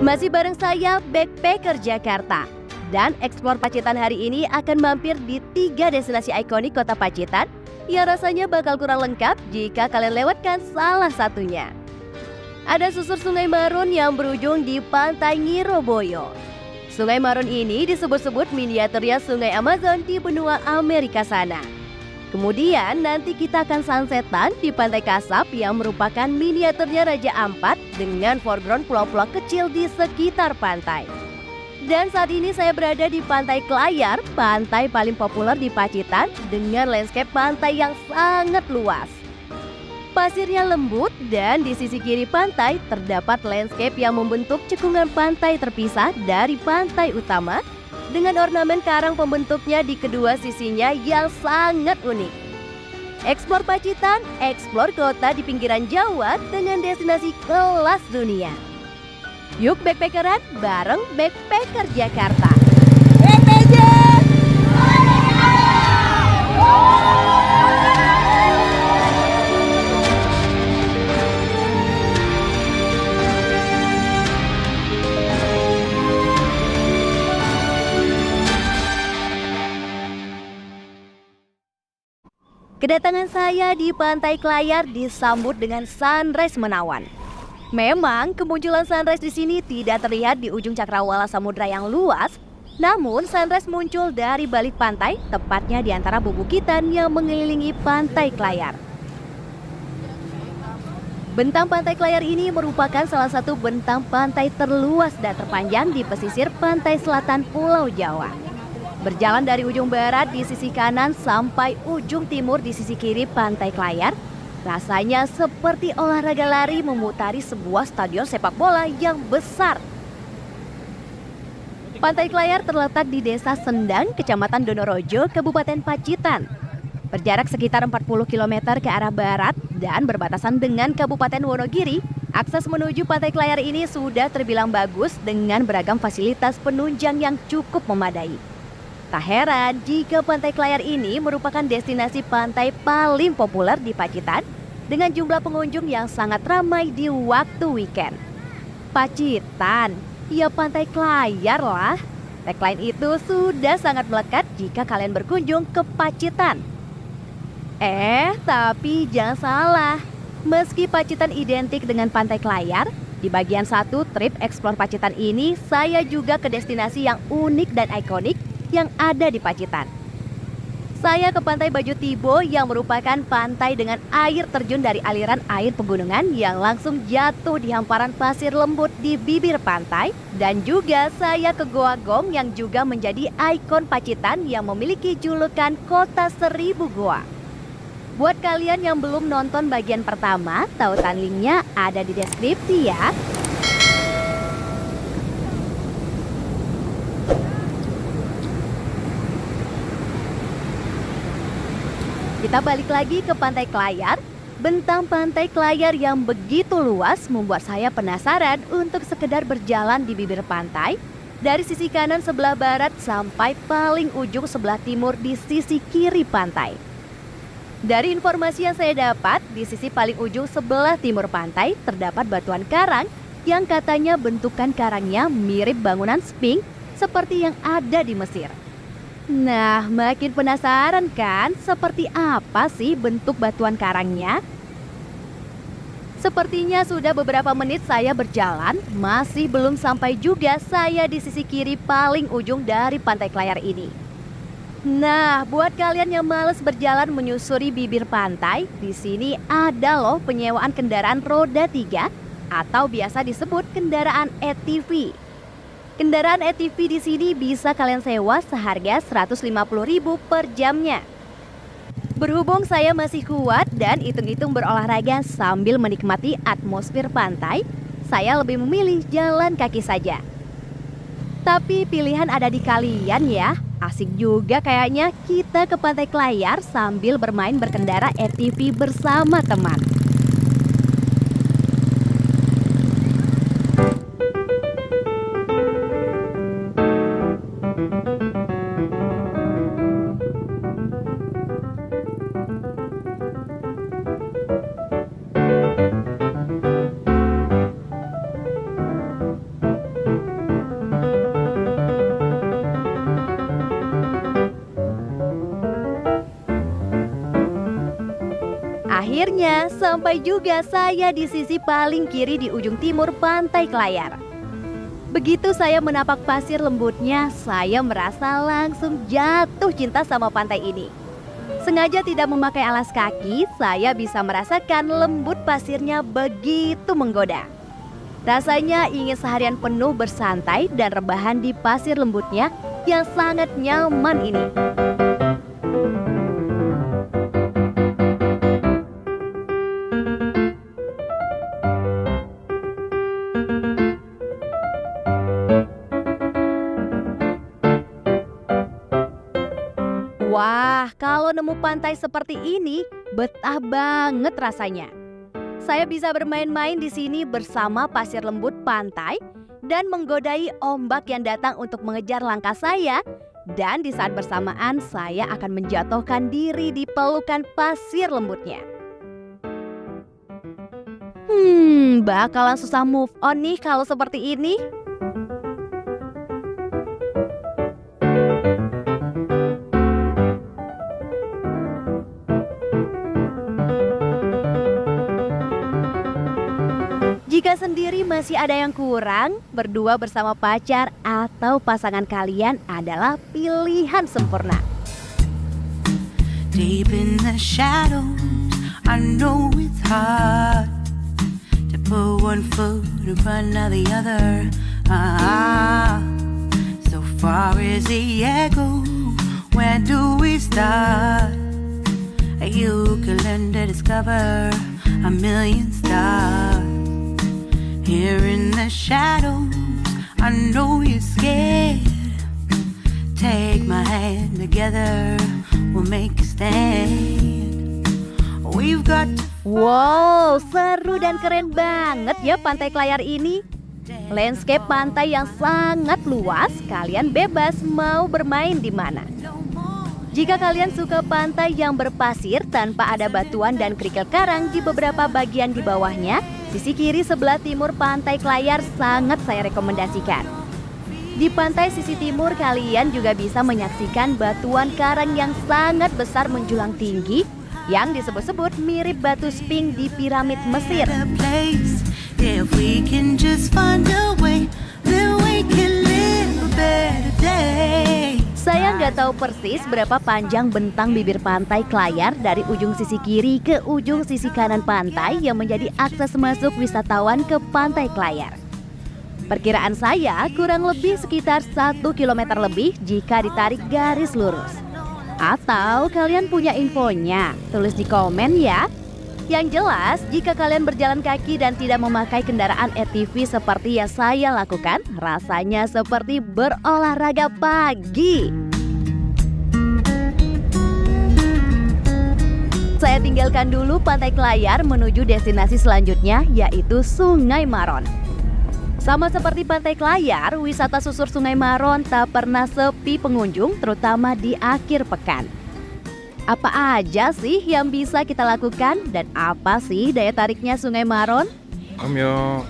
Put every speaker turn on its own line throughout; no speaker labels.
Masih bareng saya, Backpacker Jakarta. Dan Explore Pacitan hari ini akan mampir di 3 destinasi ikonik kota Pacitan yang rasanya bakal kurang lengkap jika kalian lewatkan salah satunya. Ada susur Sungai Marun yang berujung di Pantai Ngiroboyo. Sungai Marun ini disebut-sebut miniaturnya Sungai Amazon di benua Amerika sana. Kemudian nanti kita akan sunsetan di Pantai Kasab yang merupakan miniaturnya Raja Ampat dengan foreground pulau-pulau kecil di sekitar pantai. Dan saat ini saya berada di Pantai Klayar, pantai paling populer di Pacitan dengan landscape pantai yang sangat luas. Pasirnya lembut dan di sisi kiri pantai terdapat landscape yang membentuk cekungan pantai terpisah dari pantai utama dengan ornamen karang pembentuknya di kedua sisinya yang sangat unik. Explore Pacitan, explore kota di pinggiran Jawa dengan destinasi kelas dunia. Yuk backpackeran bareng Backpacker Jakarta. BPJ! Kedatangan saya di Pantai Klayar disambut dengan sunrise menawan. Memang kemunculan sunrise di sini tidak terlihat di ujung cakrawala samudra yang luas, namun sunrise muncul dari balik pantai, tepatnya di antara bebukitan yang mengelilingi Pantai Klayar. Bentang Pantai Klayar ini merupakan salah satu bentang pantai terluas dan terpanjang di pesisir pantai selatan Pulau Jawa. Berjalan dari ujung barat di sisi kanan sampai ujung timur di sisi kiri Pantai Klayar, rasanya seperti olahraga lari memutari sebuah stadion sepak bola yang besar. Pantai Klayar terletak di Desa Sendang, Kecamatan Donorojo, Kabupaten Pacitan. Berjarak sekitar 40 km ke arah barat dan berbatasan dengan Kabupaten Wonogiri, akses menuju Pantai Klayar ini sudah terbilang bagus dengan beragam fasilitas penunjang yang cukup memadai. Tak heran jika Pantai Klayar ini merupakan destinasi pantai paling populer di Pacitan dengan jumlah pengunjung yang sangat ramai di waktu weekend. Pacitan, ya Pantai Klayar lah. Tagline itu sudah sangat melekat jika kalian berkunjung ke Pacitan. Tapi jangan salah. Meski Pacitan identik dengan Pantai Klayar, di bagian satu trip Explore Pacitan ini saya juga ke destinasi yang unik dan ikonik yang ada di Pacitan. Saya ke Pantai Baju Tibo yang merupakan pantai dengan air terjun dari aliran air pegunungan yang langsung jatuh di hamparan pasir lembut di bibir pantai. Dan juga saya ke Goa Gong yang juga menjadi ikon Pacitan yang memiliki julukan Kota Seribu Goa. Buat kalian yang belum nonton bagian pertama, tautan linknya ada di deskripsi ya. Kita balik lagi ke Pantai Klayar. Bentang Pantai Klayar yang begitu luas membuat saya penasaran untuk sekedar berjalan di bibir pantai dari sisi kanan sebelah barat sampai paling ujung sebelah timur di sisi kiri pantai. Dari informasi yang saya dapat, di sisi paling ujung sebelah timur pantai terdapat batuan karang yang katanya bentukan karangnya mirip bangunan Sphinx seperti yang ada di Mesir. Nah, makin penasaran kan seperti apa sih bentuk batuan karangnya? Sepertinya sudah beberapa menit saya berjalan, masih belum sampai juga saya di sisi kiri paling ujung dari Pantai Klayar ini. Nah, buat kalian yang malas berjalan menyusuri bibir pantai, di sini ada loh penyewaan kendaraan roda 3 atau biasa disebut kendaraan ATV. Kendaraan ATV di sini bisa kalian sewa seharga 150.000 per jamnya. Berhubung saya masih kuat dan hitung-hitung berolahraga sambil menikmati atmosfer pantai, saya lebih memilih jalan kaki saja. Tapi pilihan ada di kalian ya. Asik juga kayaknya kita ke Pantai Klayar sambil bermain berkendara ATV bersama teman. Akhirnya, sampai juga saya di sisi paling kiri di ujung timur Pantai Kelayar. Begitu saya menapak pasir lembutnya, saya merasa langsung jatuh cinta sama pantai ini. Sengaja tidak memakai alas kaki, saya bisa merasakan lembut pasirnya begitu menggoda. Rasanya ingin seharian penuh bersantai dan rebahan di pasir lembutnya yang sangat nyaman ini. Wah, kalau nemu pantai seperti ini, betah banget rasanya. Saya bisa bermain-main di sini bersama pasir lembut pantai dan menggodai ombak yang datang untuk mengejar langkah saya. Dan di saat bersamaan, saya akan menjatuhkan diri di pelukan pasir lembutnya. Bakalan susah move on nih kalau seperti ini. Jika sendiri masih ada yang kurang, berdua bersama pacar atau pasangan kalian adalah pilihan sempurna.
Deep in the shadows, I know it's hard to put one foot in front of the other. So far as the echo, where do we start? You can learn to discover a million stars. Here in the shadows, I know you're scared. Take my hand together, we'll make a stand. We've got to...
Wow, seru dan keren banget ya Pantai Kelayar ini. Landscape pantai yang sangat luas, kalian bebas mau bermain di mana. Jika kalian suka pantai yang berpasir tanpa ada batuan dan kerikil karang di beberapa bagian di bawahnya, sisi kiri sebelah timur Pantai Kelayar sangat saya rekomendasikan. Di pantai sisi timur kalian juga bisa menyaksikan batuan karang yang sangat besar menjulang tinggi yang disebut-sebut mirip batu sphinx di piramid Mesir.
If we can just find a way, then we can live a better day.
Saya nggak tahu persis berapa panjang bentang bibir Pantai Kelayar dari ujung sisi kiri ke ujung sisi kanan pantai yang menjadi akses masuk wisatawan ke Pantai Kelayar. Perkiraan saya kurang lebih sekitar 1 km lebih jika ditarik garis lurus. Atau kalian punya infonya? Tulis di komen ya. Yang jelas, jika kalian berjalan kaki dan tidak memakai kendaraan ATV seperti yang saya lakukan, rasanya seperti berolahraga pagi. Saya tinggalkan dulu Pantai Kelayar menuju destinasi selanjutnya, yaitu Sungai Maron. Sama seperti Pantai Kelayar, wisata susur Sungai Maron tak pernah sepi pengunjung, terutama di akhir pekan. Apa aja sih yang bisa kita lakukan dan apa sih daya tariknya Sungai Maron?
Amyo.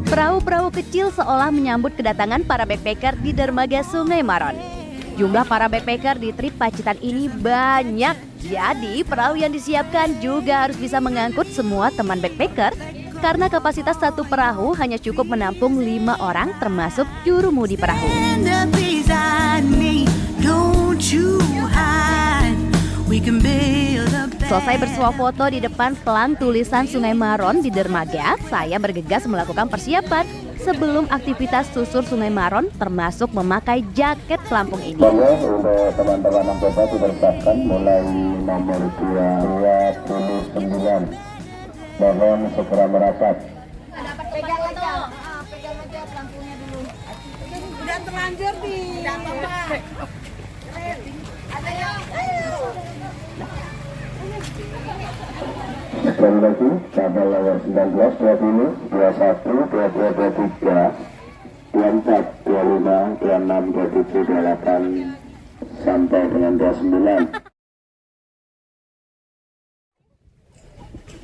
Perahu-perahu kecil seolah menyambut kedatangan para backpacker di dermaga Sungai Maron. Jumlah para backpacker di trip Pacitan ini banyak. Jadi perahu yang disiapkan juga harus bisa mengangkut semua teman backpacker. Karena kapasitas satu perahu hanya cukup menampung 5 orang termasuk jurumudi perahu. Selesai bersuah foto di depan pelang tulisan Sungai Maron di dermaga, saya bergegas melakukan persiapan sebelum aktivitas susur Sungai Maron termasuk memakai jaket pelampung ini.
Untuk teman-teman anggota dipersiapkan mulai nomor 229. Mohon segera merapat.
Pegang aja pelampungnya dulu. Udah terlanjur nih. Udah apa-apa. Ada yang.
Sekali lagi, kapal nomor 19, 20, 21, 22, 23, 24, 25, 26, 27, 28, sampai dengan 29.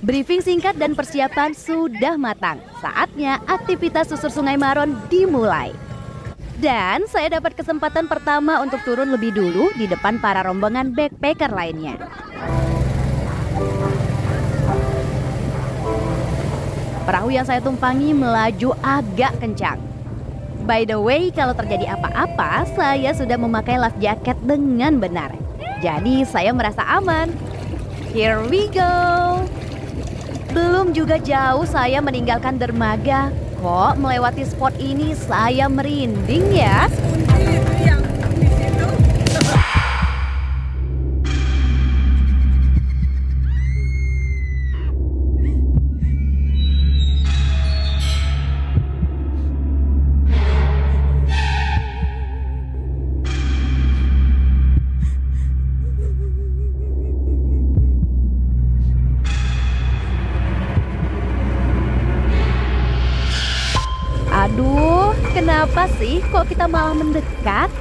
Briefing singkat dan persiapan sudah matang. Saatnya aktivitas susur Sungai Maron dimulai. Dan saya dapat kesempatan pertama untuk turun lebih dulu di depan para rombongan backpacker lainnya. Perahu yang saya tumpangi melaju agak kencang. By the way, kalau terjadi apa-apa, saya sudah memakai life jacket dengan benar. Jadi saya merasa aman. Here we go. Belum juga jauh saya meninggalkan dermaga. Kok melewati spot ini saya merinding ya. Aduh, kenapa sih kok kita malah mendekat?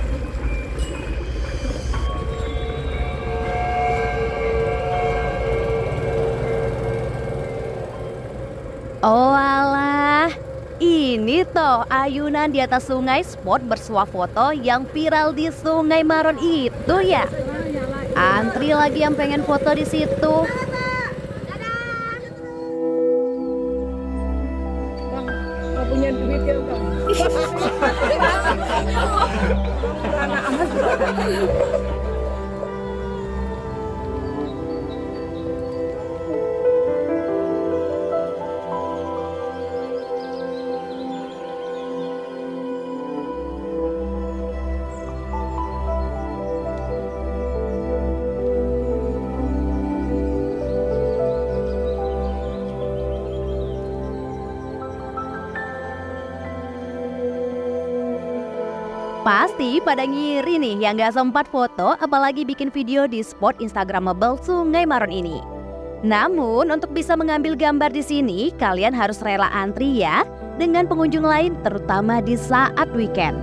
Oh alah, ini toh ayunan di atas sungai spot bersuah foto yang viral di Sungai Maron itu ya. Antri lagi yang pengen foto di situ.
Punya duit ya Bang. Anak amat.
Pasti pada ngiri nih yang gak sempat foto apalagi bikin video di spot instagramable Sungai Maron ini. Namun untuk bisa mengambil gambar di sini kalian harus rela antri ya dengan pengunjung lain terutama di saat weekend.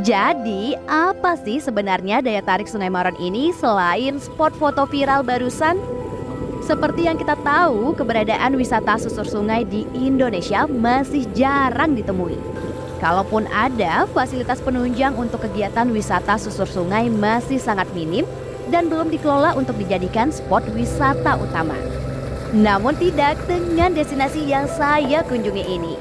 Jadi apa sih sebenarnya daya tarik Sungai Maron ini selain spot foto viral barusan? Seperti yang kita tahu, keberadaan wisata susur sungai di Indonesia masih jarang ditemui. Kalaupun ada, fasilitas penunjang untuk kegiatan wisata susur sungai masih sangat minim dan belum dikelola untuk dijadikan spot wisata utama. Namun tidak dengan destinasi yang saya kunjungi ini.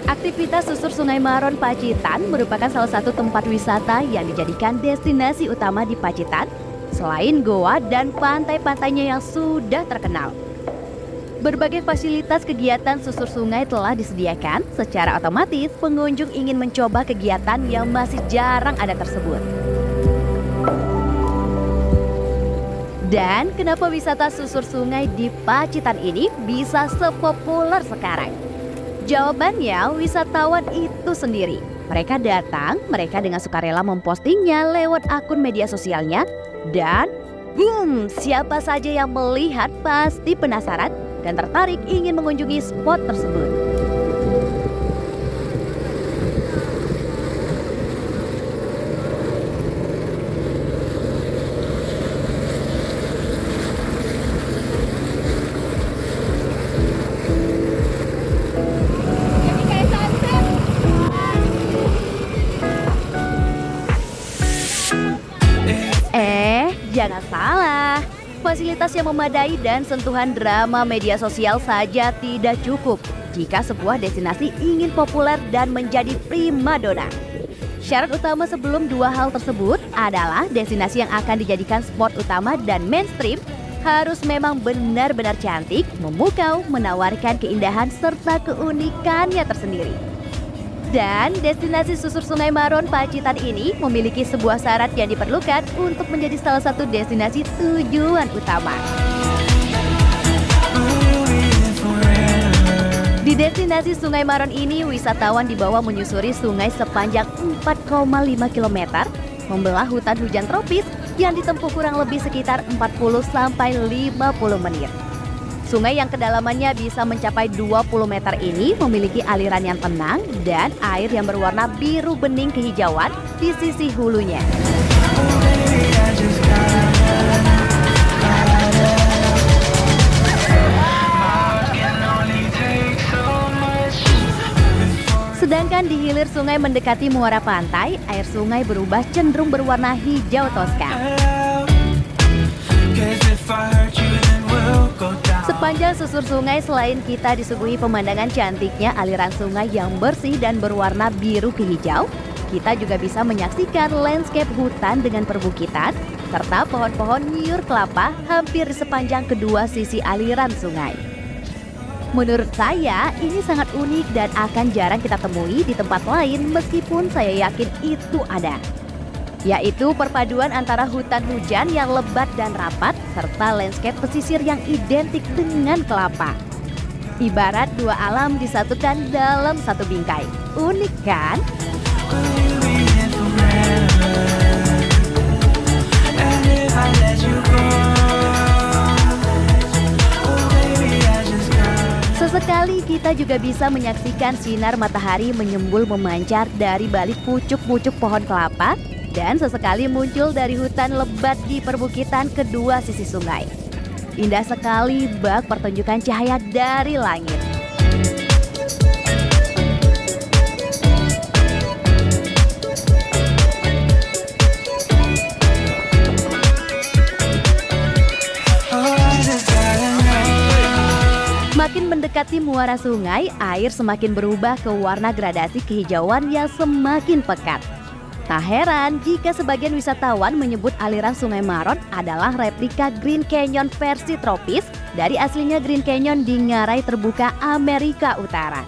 Aktivitas susur Sungai Maron Pacitan merupakan salah satu tempat wisata yang dijadikan destinasi utama di Pacitan, selain goa dan pantai-pantainya yang sudah terkenal. Berbagai fasilitas kegiatan susur sungai telah disediakan, secara otomatis pengunjung ingin mencoba kegiatan yang masih jarang ada tersebut. Dan kenapa wisata susur sungai di Pacitan ini bisa sepopuler sekarang? Jawabannya wisatawan itu sendiri. Mereka datang, mereka dengan sukarela mempostingnya lewat akun media sosialnya, dan boom, siapa saja yang melihat pasti penasaran dan tertarik ingin mengunjungi spot tersebut. Jangan salah, fasilitas yang memadai dan sentuhan drama media sosial saja tidak cukup jika sebuah destinasi ingin populer dan menjadi primadona. Syarat utama sebelum dua hal tersebut adalah destinasi yang akan dijadikan spot utama dan mainstream harus memang benar-benar cantik, memukau, menawarkan keindahan serta keunikannya tersendiri. Dan destinasi susur Sungai Maron Pacitan ini memiliki sebuah syarat yang diperlukan untuk menjadi salah satu destinasi tujuan utama. Di destinasi Sungai Maron ini, wisatawan dibawa menyusuri sungai sepanjang 4,5 km, membelah hutan hujan tropis yang ditempuh kurang lebih sekitar 40-50 menit. Sungai yang kedalamannya bisa mencapai 20 meter ini memiliki aliran yang tenang dan air yang berwarna biru bening kehijauan di sisi hulunya. Sedangkan di hilir sungai mendekati muara pantai, air sungai berubah cenderung berwarna hijau toska. Sepanjang susur sungai selain kita disuguhi pemandangan cantiknya aliran sungai yang bersih dan berwarna biru ke hijau, kita juga bisa menyaksikan landscape hutan dengan perbukitan, serta pohon-pohon nyiur kelapa hampir di sepanjang kedua sisi aliran sungai. Menurut saya, ini sangat unik dan akan jarang kita temui di tempat lain meskipun saya yakin itu ada. Yaitu perpaduan antara hutan hujan yang lebat dan rapat serta landscape pesisir yang identik dengan kelapa. Ibarat dua alam disatukan dalam satu bingkai. Unik kan? Sesekali kita juga bisa menyaksikan sinar matahari menyembul memancar dari balik pucuk-pucuk pohon kelapa dan sesekali muncul dari hutan lebat di perbukitan kedua sisi sungai. Indah sekali bak pertunjukan cahaya dari langit. Makin mendekati muara sungai, air semakin berubah ke warna gradasi kehijauan yang semakin pekat. Tak heran jika sebagian wisatawan menyebut aliran Sungai Maron adalah replika Green Canyon versi tropis dari aslinya Green Canyon di ngarai terbuka Amerika Utara.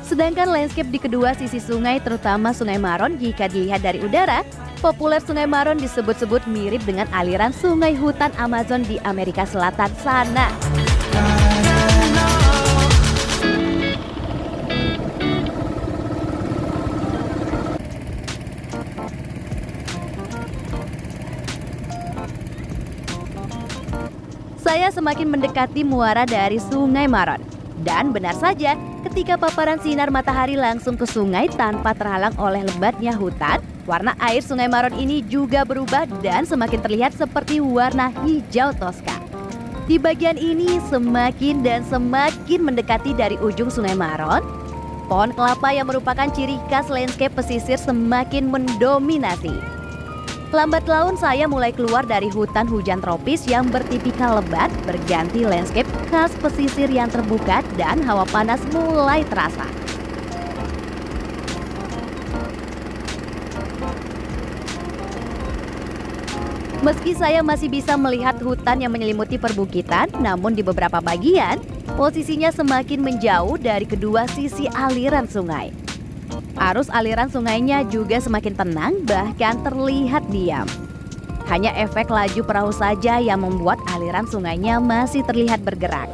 Sedangkan landscape di kedua sisi sungai, terutama Sungai Maron, jika dilihat dari udara, populer Sungai Maron disebut-sebut mirip dengan aliran sungai hutan Amazon di Amerika Selatan sana. Saya semakin mendekati muara dari Sungai Maron. Dan benar saja, ketika paparan sinar matahari langsung ke sungai tanpa terhalang oleh lebatnya hutan, warna air Sungai Maron ini juga berubah dan semakin terlihat seperti warna hijau toska. Di bagian ini semakin dan semakin mendekati dari ujung Sungai Maron, pohon kelapa yang merupakan ciri khas landscape pesisir semakin mendominasi. Lambat laun saya mulai keluar dari hutan hujan tropis yang bertipikal lebat, berganti landscape khas pesisir yang terbuka dan hawa panas mulai terasa. Meski saya masih bisa melihat hutan yang menyelimuti perbukitan, namun di beberapa bagian, posisinya semakin menjauh dari kedua sisi aliran sungai. Arus aliran sungainya juga semakin tenang, bahkan terlihat diam. Hanya efek laju perahu saja yang membuat aliran sungainya masih terlihat bergerak.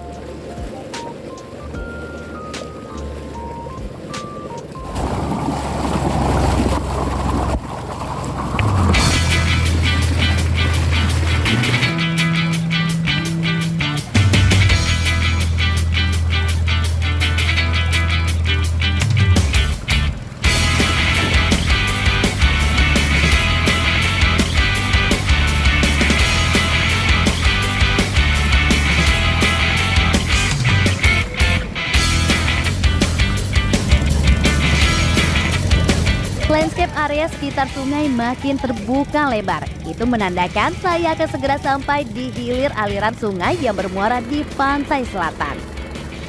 Landscape area sekitar sungai makin terbuka lebar. Itu menandakan saya akan segera sampai di hilir aliran sungai yang bermuara di pantai selatan.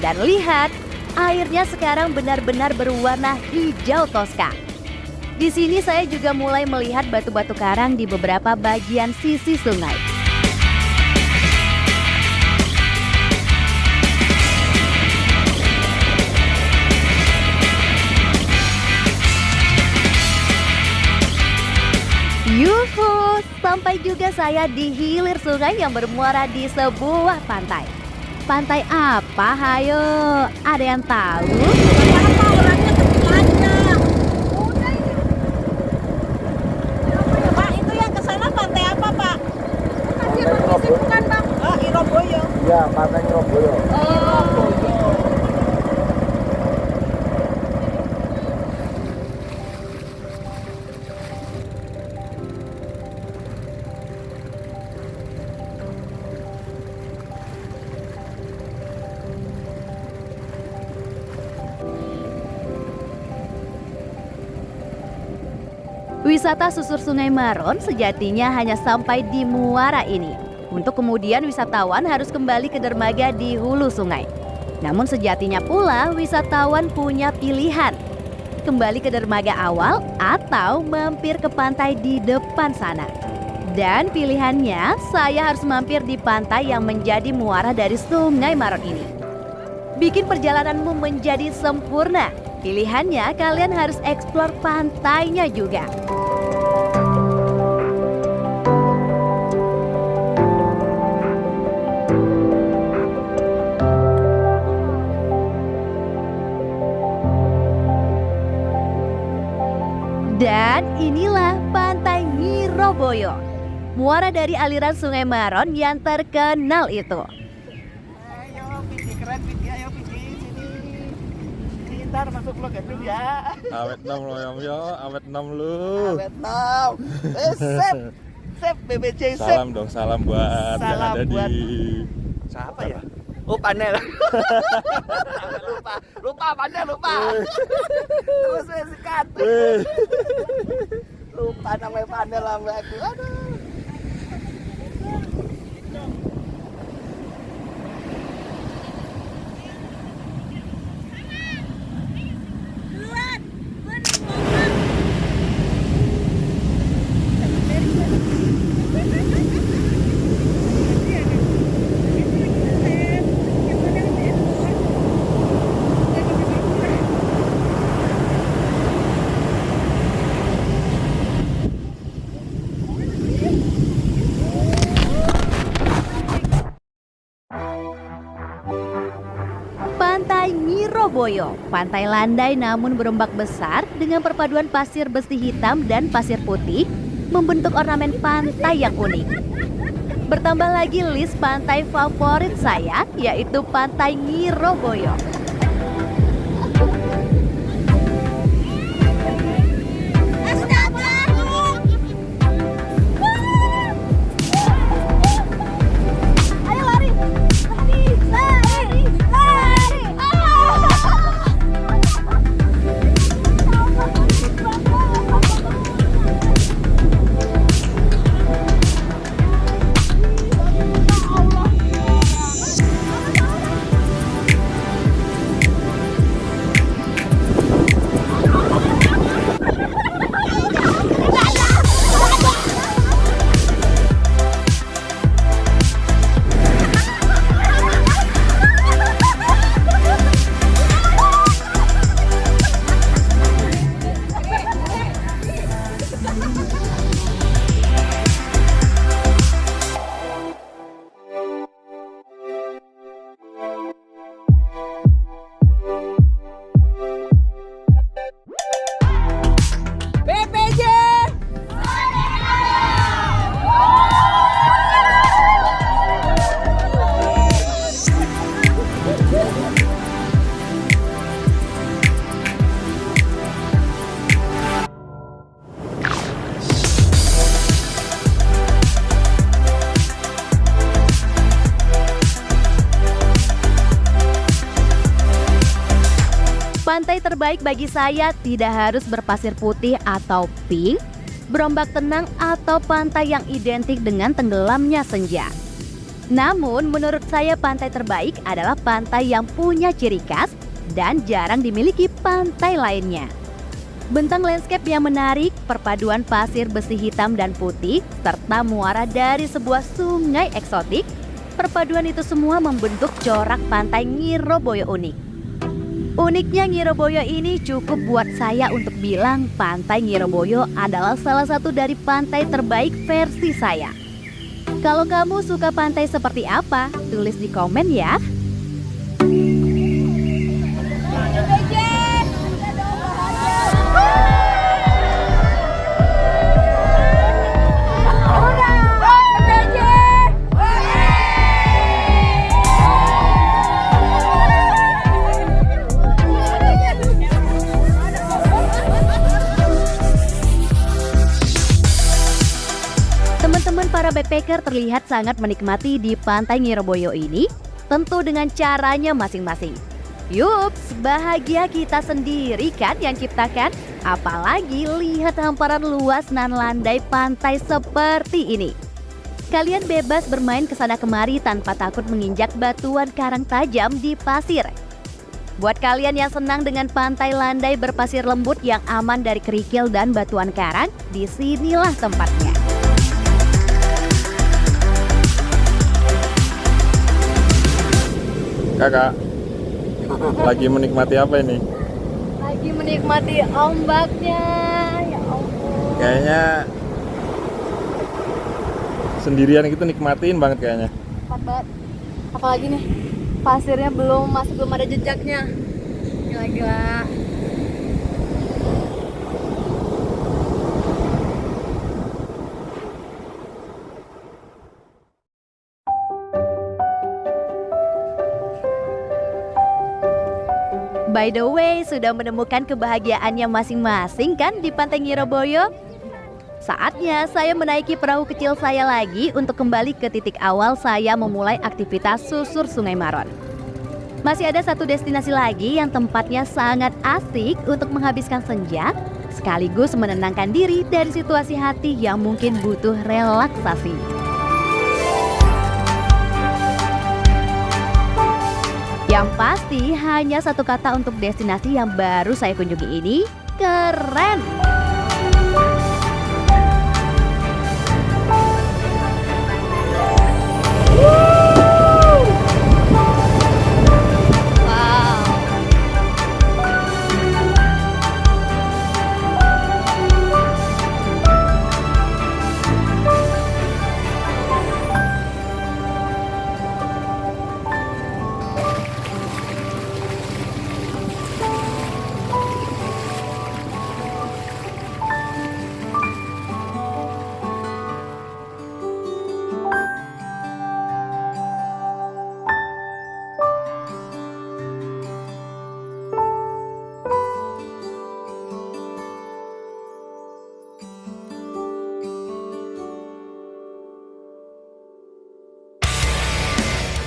Dan lihat, airnya sekarang benar-benar berwarna hijau toska. Di sini saya juga mulai melihat batu-batu karang di beberapa bagian sisi sungai. Yuhu, sampai juga saya di hilir sungai yang bermuara di sebuah pantai. Pantai apa, hayo? Ada yang tahu?
Apa orangnya ketilanya? Udah ini. Pak, itu yang ke sana pantai apa, Pak? Pasir Magisi bukan, Bang? Ah, Iroboyo.
Ya, pantai Iroboyo.
Iroboyo.
Wisata susur Sungai Maron sejatinya hanya sampai di muara ini. Untuk kemudian wisatawan harus kembali ke dermaga di hulu sungai. Namun sejatinya pula wisatawan punya pilihan. Kembali ke dermaga awal atau mampir ke pantai di depan sana. Dan pilihannya saya harus mampir di pantai yang menjadi muara dari Sungai Maron ini. Bikin perjalananmu menjadi sempurna. Pilihannya kalian harus eksplor pantainya juga. Dan inilah Pantai Ngiroboyo, muara dari aliran Sungai Maron yang terkenal itu.
Ayo Piti, keren Piti, ayo Piti, sini ntar masuk vlog Gandum ya.
Awet 6 lo ya, awet 6 lu.
Awet now, sip BBC sip.
Salam dong, salam buat yang
Salam
ada
buat-
di
Siapa ya? Oh panel. lupa panel lupa. Terus saya sikat. Lupa namanya panel sampai aku. Aduh.
Pantai Ngiroboyo, pantai landai namun berombak besar dengan perpaduan pasir besi hitam dan pasir putih membentuk ornamen pantai yang unik. Bertambah lagi list pantai favorit saya yaitu Pantai Ngiroboyo. Pantai terbaik bagi saya tidak harus berpasir putih atau pink, berombak tenang atau pantai yang identik dengan tenggelamnya senja. Namun menurut saya pantai terbaik adalah pantai yang punya ciri khas dan jarang dimiliki pantai lainnya. Bentang landscape yang menarik, perpaduan pasir besi hitam dan putih, serta muara dari sebuah sungai eksotik, perpaduan itu semua membentuk corak Pantai Ngiroboyo unik. Uniknya Ngiroboyo ini cukup buat saya untuk bilang Pantai Ngiroboyo adalah salah satu dari pantai terbaik versi saya. Kalau kamu suka pantai seperti apa? Tulis di komen ya. Teman-teman para backpacker terlihat sangat menikmati di Pantai Ngiroboyo ini, tentu dengan caranya masing-masing. Yups, bahagia kita sendiri kan yang ciptakan. Apalagi lihat hamparan luas nan landai pantai seperti ini. Kalian bebas bermain kesana kemari tanpa takut menginjak batuan karang tajam di pasir. Buat kalian yang senang dengan pantai landai berpasir lembut yang aman dari kerikil dan batuan karang, disinilah tempatnya.
Kakak, lagi menikmati apa ini?
Lagi menikmati ombaknya, ya ampun.
Kayaknya sendirian gitu nikmatin banget kayaknya.
Cepat banget. Apalagi nih, pasirnya masih belum ada jejaknya. Gila-gila. By the way, sudah menemukan kebahagiaannya masing-masing kan di Pantai Ngiroboyo? Saatnya saya menaiki perahu kecil saya lagi untuk kembali ke titik awal saya memulai aktivitas susur Sungai Maron. Masih ada satu destinasi lagi yang tempatnya sangat asik untuk menghabiskan senja, sekaligus menenangkan diri dari situasi hati yang mungkin butuh relaksasi. Yang pasti hanya satu kata untuk destinasi yang baru saya kunjungi ini, keren!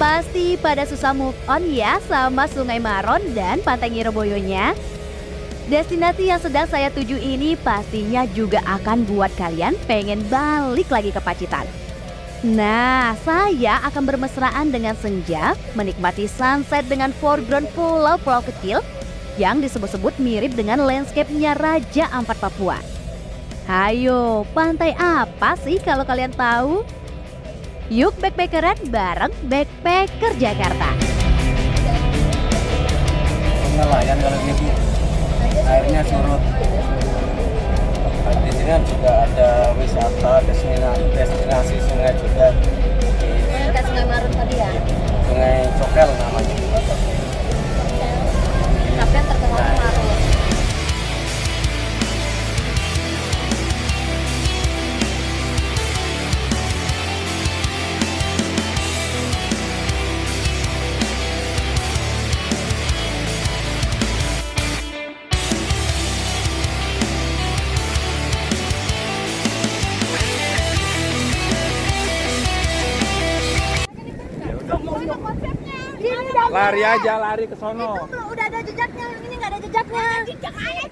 Pasti pada susah move on ya sama Sungai Maron dan Pantai Ngiroboyonya. Destinasi yang sedang saya tuju ini pastinya juga akan buat kalian pengen balik lagi ke Pacitan. Nah, saya akan bermesraan dengan senja, menikmati sunset dengan foreground pulau-pulau kecil yang disebut-sebut mirip dengan landscape-nya Raja Ampat Papua. Hayo, pantai apa sih kalau kalian tahu? Yuk backpackeran bareng Backpacker Jakarta.
Nelayan kalau gitu, airnya surut. Di sini juga ada wisata destinasi sungai juga.
Dekat Sungai Maron tadi ya?
Sungai Cokel namanya.
Tapi yang terkenal Maron.
Lari aja, lari ke sono.
Udah ada jejaknya, ini nggak ada jejaknya. Jejak aja,